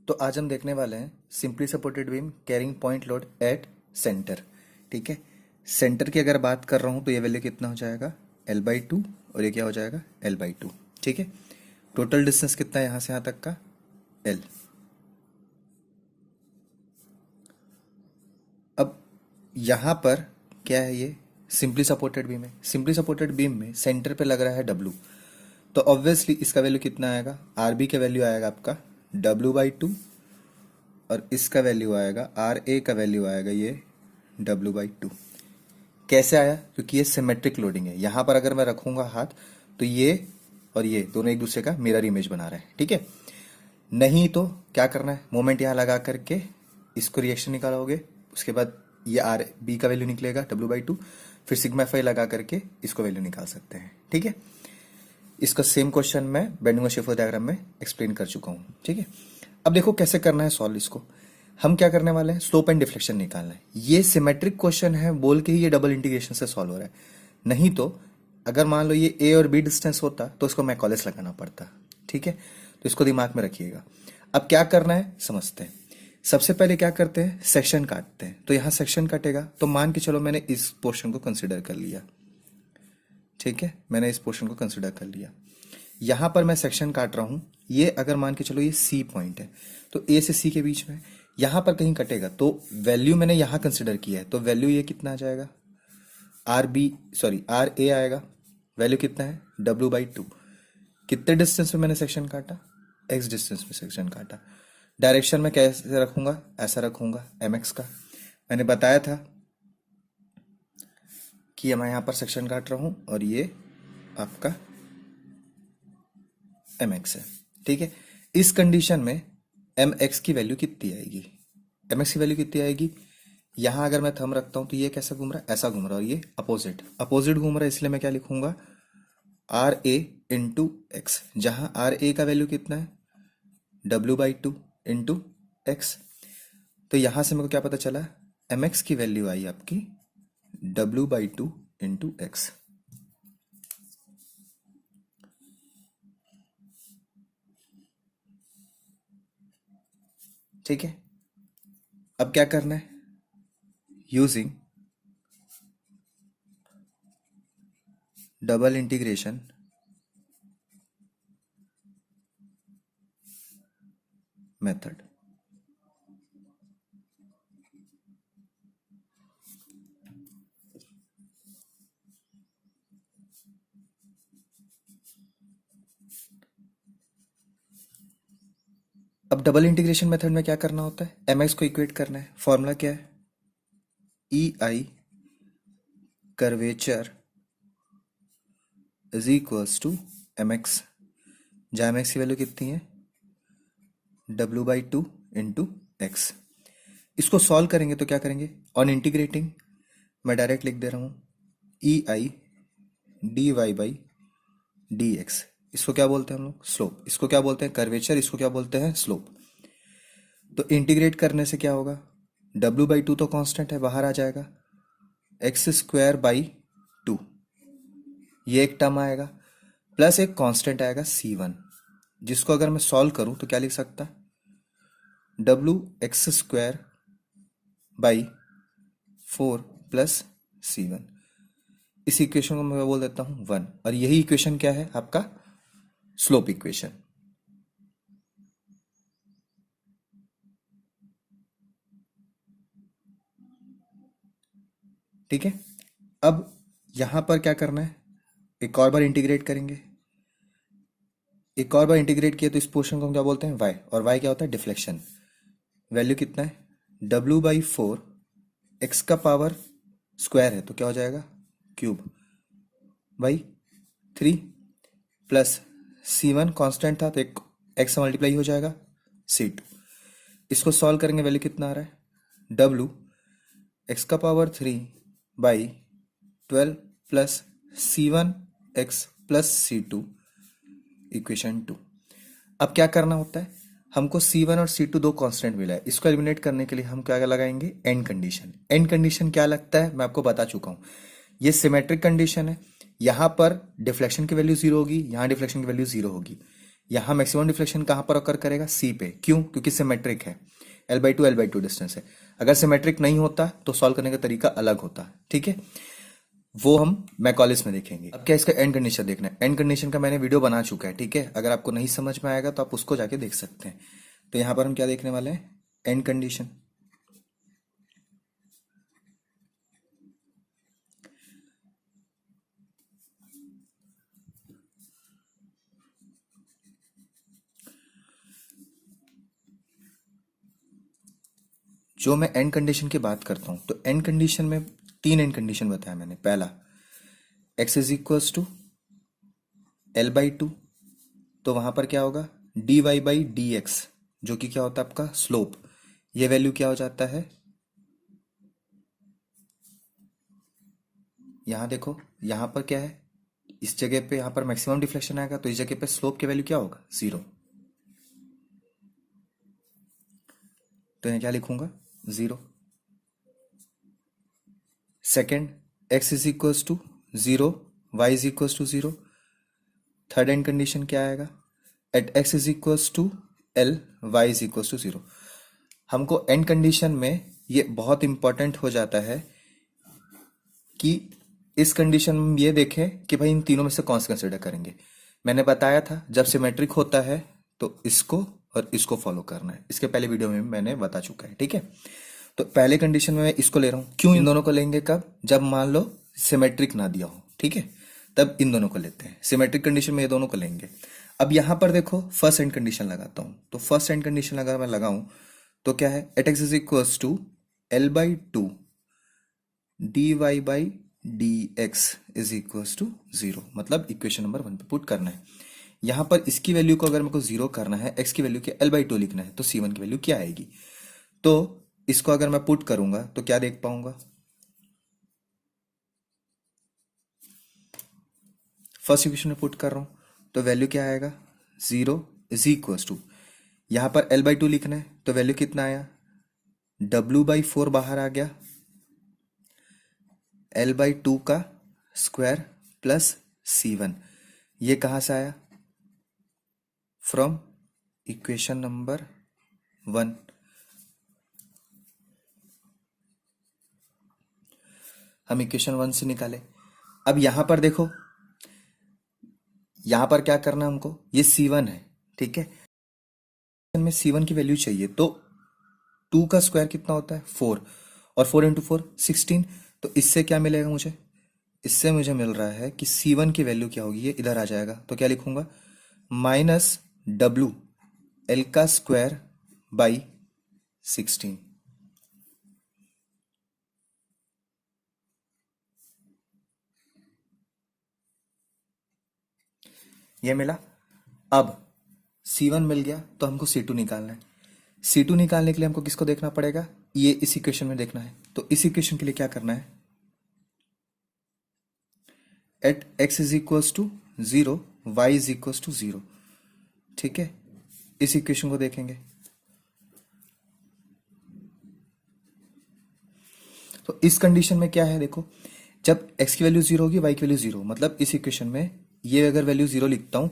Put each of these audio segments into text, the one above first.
तो आज हम देखने वाले हैं simply supported beam carrying point load at centre. ठीक है, सेंटर की अगर बात कर रहा हूँ तो ये वैल्यू कितना हो जाएगा L/2 और ये क्या हो जाएगा L/2। ठीक है, टोटल डिस्टेंस कितना है यहाँ से यहाँ तक का L। अब यहाँ पर क्या है, ये सिंपली सपोर्टेड बीम है। सिंपली सपोर्टेड बीम में सेंटर पे लग रहा है W, तो ऑब्वियसली इसका वैल्यू कितना आएगा, RB का वैल्यू आएगा आपका W/2 और इसका वैल्यू आएगा RA का वैल्यू आएगा ये W/2। कैसे आया, क्योंकि ये सिमेट्रिक लोडिंग है। यहाँ पर अगर मैं रखूंगा हाथ तो ये और ये दोनों एक दूसरे का मिरर इमेज बना रहे हैं। ठीक है, नहीं तो क्या करना है, मोमेंट यहाँ लगा करके इसको रिएक्शन निकालोगे, उसके बाद ये RB का वैल्यू निकलेगा W/2, फिर सिग्मा लगा करके इसको वैल्यू निकाल सकते हैं। ठीक है, इसका सेम क्वेश्चन मैं बेंडिंग और शेफर डायग्राम में एक्सप्लेन कर चुका हूँ। ठीक है, अब देखो कैसे करना है सॉल्व इसको। हम क्या करने वाले हैं, स्लोप एंड डिफ्लेक्शन निकालना है। ये सिमेट्रिक क्वेश्चन है बोल के ही ये डबल इंटीग्रेशन से सॉल्व हो रहा है, नहीं तो अगर मान लो ये A और B डिस्टेंस होता तो इसको मैकॉलेस लगाना पड़ता। ठीक है, तो इसको दिमाग में रखिएगा। अब क्या करना है समझते हैं। सबसे पहले क्या करते हैं, सेक्शन काटते हैं। तो यहाँ सेक्शन कटेगा, तो मान के चलो मैंने इस पोर्शन को कंसिडर कर लिया। ठीक है, मैंने इस पोर्शन को कंसिडर कर लिया। यहां पर मैं सेक्शन काट रहा हूं, ये अगर मान के चलो ये C पॉइंट है, तो A से C के बीच में यहां पर कहीं कटेगा, तो वैल्यू मैंने यहां कंसिडर किया है, तो वैल्यू ये कितना आ जाएगा RA आएगा। वैल्यू कितना है W/2। कितने डिस्टेंस में मैंने सेक्शन काटा, X डिस्टेंस में सेक्शन काटा। डायरेक्शन में कैसे रखूंगा, ऐसा रखूंगा MX का। मैंने बताया था कि मैं यहां पर सेक्शन काट रहा हूं और ये आपका MX है। ठीक है, इस कंडीशन में MX की वैल्यू कितनी आएगी, MX की वैल्यू कितनी आएगी, यहां अगर मैं थंब रखता हूं तो ये कैसा घूम रहा है, ऐसा घूम रहा है, और ये अपोजिट घूम रहा है, इसलिए मैं क्या लिखूंगा RA इंटू एक्स। जहां RA का वैल्यू कितना है W/2 इंटू एक्स। तो यहां से मेरे को क्या पता चला, MX की वैल्यू आई आपकी W/2 इंटू एक्स। ठीक है, अब क्या करना है, यूजिंग डबल इंटीग्रेशन मेथड। अब डबल इंटीग्रेशन मेथड में क्या करना होता है, MX को इक्वेट करना है। फॉर्मूला क्या है, EI curvature is equals to MX, जहाँ MX की वैल्यू कितनी है W/2 इंटू एक्स। इसको सॉल्व करेंगे तो क्या करेंगे, ऑन इंटीग्रेटिंग मैं डायरेक्ट लिख दे रहा हूँ EI dy/dx। इसको क्या बोलते हैं हम लोग, स्लोप। इसको क्या बोलते हैं, कर्वेचर। इसको क्या बोलते हैं, स्लोप। तो इंटीग्रेट करने से क्या होगा, W/2 तो कांस्टेंट है, बाहर आ जाएगा, x²/2 ये एक टर्म आएगा, प्लस एक कांस्टेंट आएगा C1, जिसको अगर मैं सॉल्व करूं तो क्या लिख सकता, W(x²/4 प्लस C1। इस इक्वेशन को मैं बोल देता हूं 1, और यही इक्वेशन क्या है आपका, स्लोप इक्वेशन। ठीक है, अब यहां पर क्या करना है, एक और बार इंटीग्रेट करेंगे। एक और बार इंटीग्रेट किया तो इस पोर्शन को हम क्या बोलते हैं, y, और y क्या होता है, डिफ्लेक्शन। वैल्यू कितना है W/4, x का पावर स्क्वायर है तो क्या हो जाएगा cube, by 3 plus C1 constant था तो एक x से मल्टीप्लाई हो जाएगा C2। इसको सॉल्व करेंगे, वैल्यू कितना आ रहा है W x का power 3/12 plus C1x plus C2 equation 2। अब क्या करना होता है, हमको C1 और C2 दो कांस्टेंट मिला है, इसको एलिमिनेट करने के लिए हम क्या लगाएंगे, एंड कंडीशन। एंड कंडीशन क्या लगता है मैं आपको बता चुका हूं, ये सिमेट्रिक कंडीशन है। यहां पर डिफ्लेक्शन की वैल्यू 0 होगी, यहां डिफ्लेक्शन की वैल्यू 0 होगी। यहाँ मैक्सिमम डिफ्लेक्शन कहाँ पर अकर करेगा, सी पे। क्यों? क्योंकि सिमेट्रिक है, L/2 डिस्टेंस है। अगर सिमेट्रिक नहीं होता तो सॉल्व करने का तरीका अलग होता, ठीक है। वो हम मैकॉलिस में देखेंगे। अब क्या इसका एंड कंडीशन देखना है। एंड कंडीशन का मैंने वीडियो बना चुका है, ठीक है। अगर आपको नहीं समझ में आएगा तो आप उसको जाके देख सकते हैं। तो यहाँ पर हम क्या देखने वाले हैं, एंड कंडीशन। जो मैं एंड कंडीशन की बात करता हूँ तो एंड कंडीशन में तीन एंड कंडीशन बताया मैंने। पहला, x is equals to L/2, तो वहां पर क्या होगा, dy/dx, जो कि क्या होता है आपका स्लोप। ये वैल्यू क्या हो जाता है, यहां देखो, यहां पर क्या है, इस जगह पे यहां पर मैक्सिमम डिफ्लेक्शन आएगा, तो इस जगह पे स्लोप की वैल्यू क्या होगा, 0। तो यहाँ क्या लिखूंगा, 0। Second, x is equals to 0, y is equals to 0। Third end condition क्या आएगा, at x is equals to L, y is equals to 0। हमको एंड कंडीशन में ये बहुत इंपॉर्टेंट हो जाता है कि इस कंडीशन में ये देखें कि भाई इन तीनों में से कौन सा कंसिडर करेंगे। मैंने बताया था जब सिमेट्रिक होता है तो इसको और इसको फॉलो करना है, इसके पहले वीडियो में मैंने बता चुका है, ठीक है। तो पहले कंडीशन में मैं इसको ले रहा हूं। क्यों इन दोनों को लेंगे, कब, जब मान लो सिमेट्रिक ना दिया हो, ठीक है, तब इन दोनों को लेते हैं। सिमेट्रिक कंडीशन में ये दोनों को लेंगे। अब यहां पर देखो फर्स्ट एंड कंडीशन लगाता हूं, तो फर्स्ट एंड कंडीशन अगर मैं लगाऊं तो क्या है, at x is equals to L/2 dy/dx is equals to 0, मतलब इक्वेशन नंबर 1 पे पुट करना है। यहां पर इसकी वैल्यू को अगर मेरे को 0 करना है, x की वैल्यू के L/2 लिखना है, तो c1 की वैल्यू क्या आएगी। तो इसको अगर मैं पुट करूंगा तो क्या देख पाऊंगा, फर्स्ट इक्वेशन में पुट कर रहा हूं तो वैल्यू क्या आएगा, 0 इज इक्वल्स टू, यहां पर L/2 लिखना है तो वैल्यू कितना आया, W/4 बाहर आ गया, L/2 का स्क्वायर प्लस c1, ये कहां से आया, फ्रॉम इक्वेशन नंबर 1। हम इक्वेशन 1 से निकाले। अब यहां पर देखो, यहां पर क्या करना है हमको, ये c1 है, ठीक है, में c1 की वैल्यू चाहिए, तो 2 का स्क्वायर कितना होता है, 4, और 4 इंटू 4 16। तो इससे क्या मिलेगा मुझे, इससे मुझे मिल रहा है कि c1 की वैल्यू क्या होगी, ये इधर आ जाएगा, तो क्या लिखूंगा, -w L का स्क्वायर बाई 16। ये मिला। अब c1 मिल गया तो हमको c2 निकालना है। c2 निकालने के लिए हमको किसको देखना पड़ेगा, ये इस इक्वेशन में देखना है। तो इस इक्वेशन के लिए क्या करना है, at x is equals to 0, y is equals to 0, ठीक है। इस इक्वेशन को देखेंगे तो इस कंडीशन में क्या है, देखो, जब x की वैल्यू 0 होगी, y की वैल्यू 0, मतलब इस इक्वेशन में ये अगर वैल्यू 0 लिखता हूं,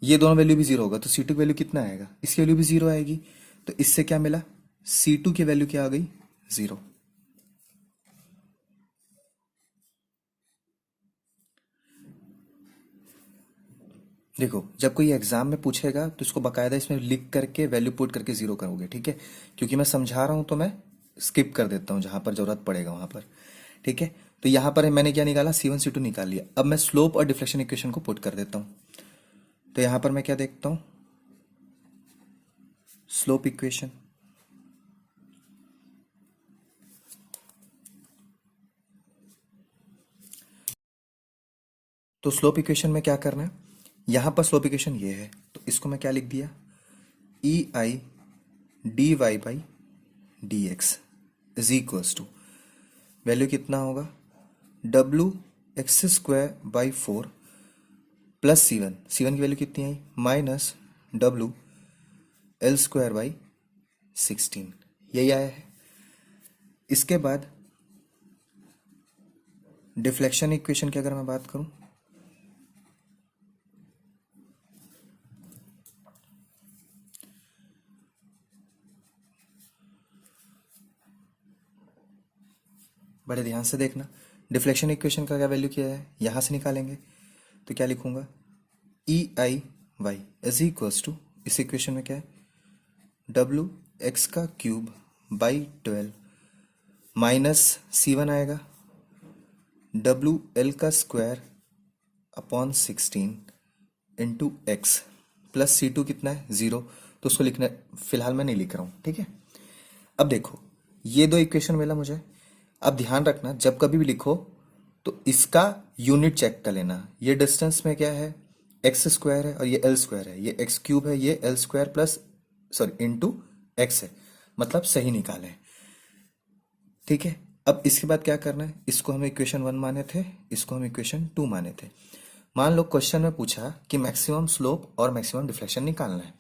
ये दोनों वैल्यू भी 0 होगा, तो c2 की वैल्यू कितना आएगा, इसकी वैल्यू भी 0 आएगी। तो इससे क्या मिला, c2 की वैल्यू क्या आ गई, 0। देखो जब कोई एग्जाम में पूछेगा तो इसको बकायदा इसमें लिख करके वैल्यू पुट करके 0 करोगे, ठीक है। क्योंकि मैं समझा रहा हूं तो मैं स्किप कर देता हूं जहां पर जरूरत पड़ेगा वहां पर, ठीक है। तो यहां पर मैंने क्या निकाला, c1 c2 निकाल लिया। अब मैं स्लोप और डिफ्लेक्शन इक्वेशन को पुट कर देता हूं। तो यहां पर मैं क्या देखता हूं, स्लोप इक्वेशन। तो स्लोप इक्वेशन में क्या करना है, यहां पर स्लोप इक्वेशन ये है, तो इसको मैं क्या लिख दिया, ei dy/dx is equals to, value कितना होगा, W x² by 4 plus c1 की वैल्यू कितनी आई, -W L² बाई 16, यही आया है। इसके बाद डिफ्लेक्शन इक्वेशन की अगर मैं बात करूं, बड़े ध्यान से देखना। डिफ्लेक्शन इक्वेशन का क्या वैल्यू किया है, यहाँ से निकालेंगे। तो क्या लिखूंगा, ई आई वाई इज इक्वल्स टू, इस इक्वेशन में क्या है, डब्ल्यू एक्स का क्यूब बाई 12 माइनस C1 आएगा डब्ल्यू एल का square upon 16 into x plus C2 कितना है 0। तो उसको लिखना फिलहाल मैं नहीं लिख रहा हूँ, ठीक है। अब देखो ये दो इक्वेशन मिला मुझे। अब ध्यान रखना जब कभी भी लिखो तो इसका यूनिट चेक कर लेना। ये डिस्टेंस में क्या है, एक्स स्क्वायर है और ये एल स्क्वायर है, ये एक्स क्यूब है, ये L square plus sorry into x है, मतलब सही निकाले, ठीक है। अब इसके बाद क्या करना है, इसको हम इक्वेशन 1 माने थे, इसको हम इक्वेशन 2 माने थे। मान लो क्वेश्चन में पूछा कि मैक्सिमम स्लोप और मैक्सिमम डिफ्लेक्शन निकालना है।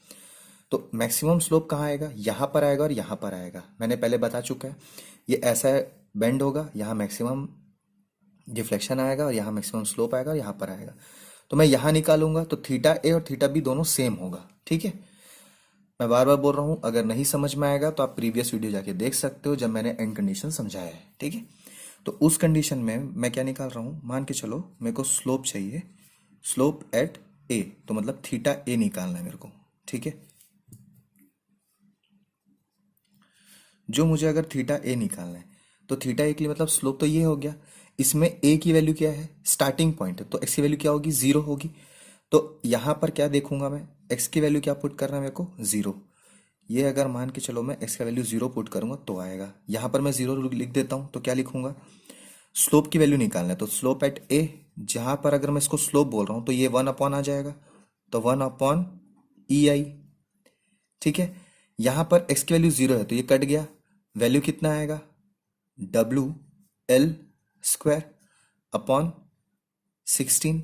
तो मैक्सिमम स्लोप कहाँ आएगा, यहाँ पर आएगा और यहाँ पर आएगा। मैंने पहले बता चुका है, ये ऐसा बेंड होगा, यहाँ मैक्सिमम डिफ्लेक्शन आएगा और यहाँ मैक्सिमम स्लोप आएगा और यहाँ पर आएगा। तो मैं यहाँ निकालूंगा तो थीटा ए और थीटा बी दोनों सेम होगा, ठीक है। मैं बार बार बोल रहा हूँ, अगर नहीं समझ में आएगा तो आप प्रीवियस वीडियो जाके देख सकते हो जब मैंने एंड कंडीशन समझाया है, ठीक है। तो उस कंडीशन में मैं क्या निकाल रहा हूँ, मान के चलो मेरे को स्लोप चाहिए, स्लोप एट ए, तो मतलब थीटा ए निकालना है मेरे को, ठीक है। जो मुझे अगर थीटा ए निकालना है तो थीटा ए के लिए मतलब स्लोप तो ये हो गया, इसमें ए की वैल्यू क्या है, स्टार्टिंग पॉइंट है, तो एक्स की वैल्यू क्या होगी, 0 होगी। तो यहां पर क्या देखूंगा मैं, एक्स की वैल्यू क्या पुट करना है मेरे को, 0। ये अगर मान के चलो मैं एक्स का वैल्यू 0 पुट करूंगा तो आएगा। यहां पर मैं 0 लिख देता हूं, तो क्या लिखूंगा, स्लोप की वैल्यू निकालना है तो स्लोप एट ए, जहां पर अगर मैं इसको स्लोप बोल रहा हूं तो ये 1 अपॉन आ जाएगा, तो 1 अपॉन ई आई, ठीक है। यहां पर एक्स की वैल्यू 0 है तो ये कट गया, वैल्यू कितना आएगा, डब्ल्यू एल स्क्वायर अपॉन 16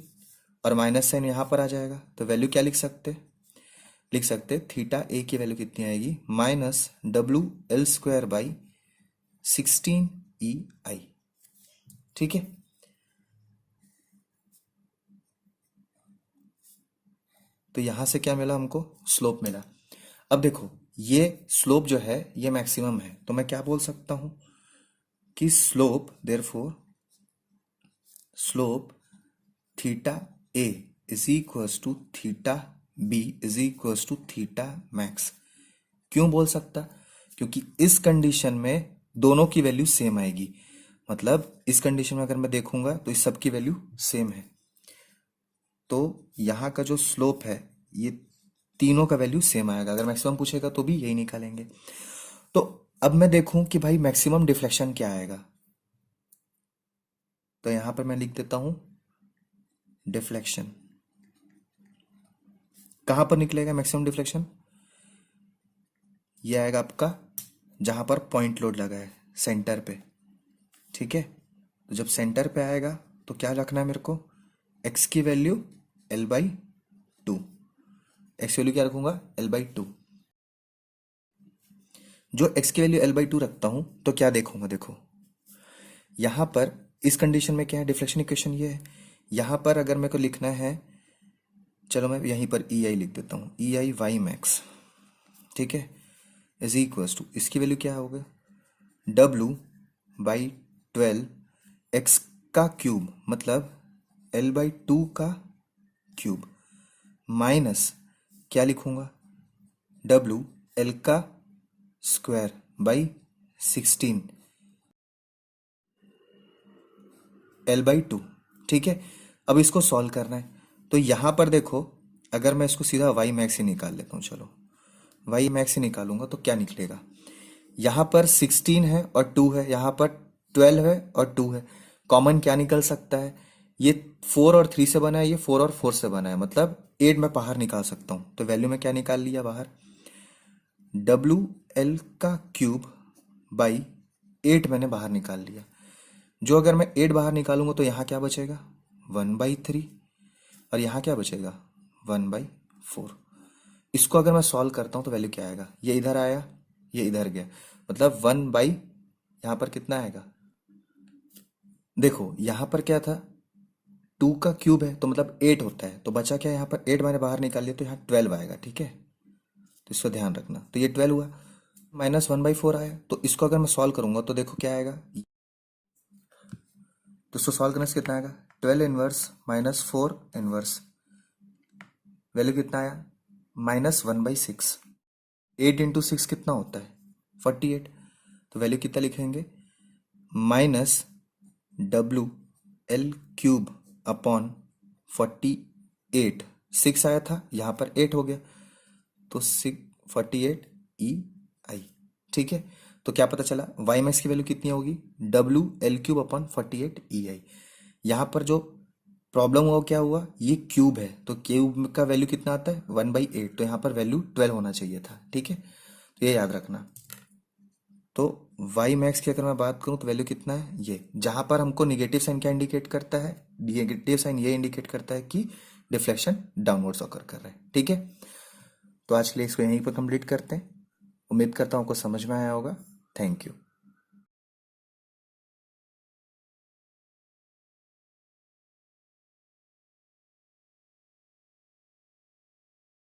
और माइनस साइन यहां पर आ जाएगा। तो वैल्यू क्या लिख सकते थीटा ए की वैल्यू कितनी आएगी, minus W L square by 16 ई आई, ठीक है। तो यहां से क्या मिला हमको, स्लोप मिला। अब देखो ये स्लोप जो है ये मैक्सिमम है, तो मैं क्या बोल सकता हूं कि slope therefore slope theta A is equals to theta B is equals to theta max. क्यों बोल सकता, क्योंकि इस कंडीशन में दोनों की वैल्यू सेम आएगी। मतलब इस कंडीशन में अगर मैं देखूंगा तो इस सब की वैल्यू सेम है, तो यहाँ का जो स्लोप है ये तीनों का वैल्यू सेम आएगा। अगर मैक्सिमम पूछेगा तो भी यही निकालेंगे। तो अब मैं देखूं कि भाई मैक्सिमम डिफ्लेक्शन क्या आएगा, तो यहां पर मैं लिख देता हूं डिफ्लेक्शन। कहां पर निकलेगा मैक्सिमम डिफ्लेक्शन, ये आएगा आपका जहां पर पॉइंट लोड लगा है सेंटर पे, ठीक है। तो जब सेंटर पे आएगा तो क्या रखना है मेरे को, एक्स की value L by two, x value क्या रखूंगा, एल बाई टू। जो एक्स की वैल्यू एल बाई टू रखता हूं तो क्या देखूंगा, देखो यहां पर इस कंडीशन में क्या है, डिफ्लेक्शन इक्वेशन ये है। यहां पर अगर मेरे को लिखना है, चलो मैं यहीं पर ई आई लिख देता हूं, ई आई वाई मैक्स, ठीक है, इज इक्वल्स टू, इसकी वैल्यू क्या होगा, डब्ल्यू बाई 12 एक्स का क्यूब मतलब एल बाई टू का क्यूब माइनस क्या लिखूंगा, डब्ल्यू एल का square by 16 L by two, ठीक है। अब इसको सॉल्व करना है तो यहां पर देखो, अगर मैं इसको सीधा वाई मैक्स ही निकाल लेता हूं, चलो वाई मैक्स ही निकालूंगा तो क्या निकलेगा, यहां पर 16 है और 2 है, यहां पर 12 है और 2 है, कॉमन क्या निकल सकता है, ये 4 और 3 से बना है, ये 4 और 4 से बना है, मतलब 8 मैं बाहर निकाल सकता हूं। तो वैल्यू में क्या निकाल लिया बाहर, डब्ल्यू एल का क्यूब बाई 8 मैंने बाहर निकाल लिया। जो अगर मैं 8 बाहर निकालूंगा तो यहाँ क्या बचेगा, 1/3 और यहाँ क्या बचेगा, 1/4। इसको अगर मैं सॉल्व करता हूँ तो वैल्यू क्या आएगा, ये इधर आया ये इधर गया, मतलब 1 बाई यहाँ पर कितना आएगा, देखो यहाँ पर क्या था, 2 का क्यूब है तो मतलब 8 होता है, तो बचा क्या यहाँ पर, 8 मैंने बाहर निकाल लिया तो यहाँ 12 आएगा, ठीक है। तो इसको ध्यान रखना, तो ये 12 हुआ, माइनस 1/4 आया, तो इसको अगर मैं सॉल्व करूंगा तो देखो क्या आएगा, तो इसको सॉल्व करने से कितना आएगा, 12 इनवर्स माइनस 4 इनवर्स, वैल्यू कितना आया, -1/6। 8 इंटू 6 कितना होता है, 48। तो वैल्यू कितना लिखेंगे, -WL³ अपॉन 48। 6 आया था, यहाँ पर 8 हो गया, तो 48 EI। ठीक है, तो क्या पता चला, वाई मैक्स की वैल्यू कितनी होगी, WL³ अपॉन 48 EI। यहाँ पर जो प्रॉब्लम हुआ क्या हुआ, ये क्यूब है तो क्यूब का वैल्यू कितना आता है, 1/8, तो यहाँ पर वैल्यू 12 होना चाहिए था। ठीक है, तो ये याद रखना। तो वाई मैक्स की अगर मैं बात करूं तो वैल्यू कितना है, ये जहां पर हमको निगेटिव साइन क्या इंडिकेट करता है, निगेटिव साइन ये इंडिकेट करता है कि डिफ्लेक्शन डाउनवर्ड्स ऑकर कर रहा है। ठीक है, तो आज के लिए इसको यहीं पर कंप्लीट करते हैं। उम्मीद करता हूं आपको समझ में आया होगा। Thank you.